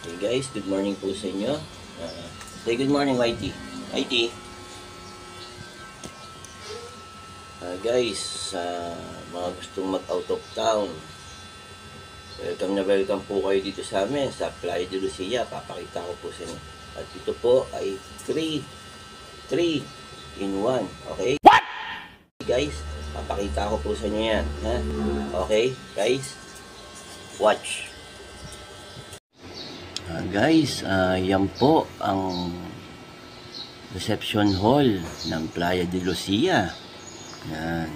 Okay guys, good morning po sa inyo. Say good morning, Whitey. Whitey. Guys, mga gustong mag-out of town, welcome na welcome po kayo dito sa amin sa Playa de Lucia. Papakita ko po sa inyo. At ito po ay 3 in 1. Okay? What? Guys, papakita ko po sa inyo yan. Ha? Okay, guys? Watch. Guys, yan po ang reception hall ng Playa de Lucia. Yan.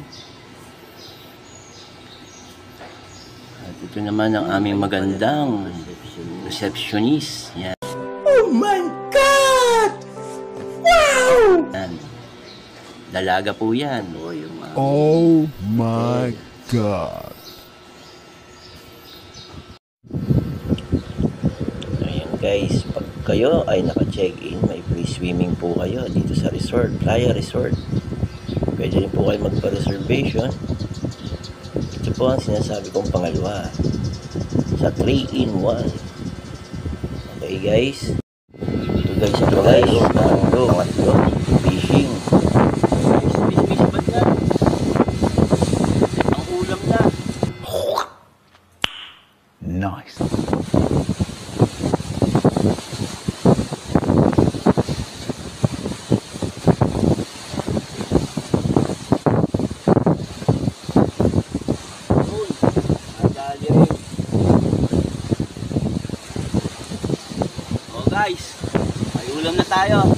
At ito naman ang aming magandang receptionist. Yan. Oh my God! Wow! Yan. Dalaga po yan. Oh my God! Guys, pag kayo ay naka-check-in, may free swimming po kayo dito sa resort, Playa Resort. Pwede rin po kayo magpa-reservation. Ito po ang sinasabi kong pangalawa sa 3 in 1. Okay guys, ito guys, pangatlo, fishing. Ang ulam na. Nice. Guys, may ulam na tayo.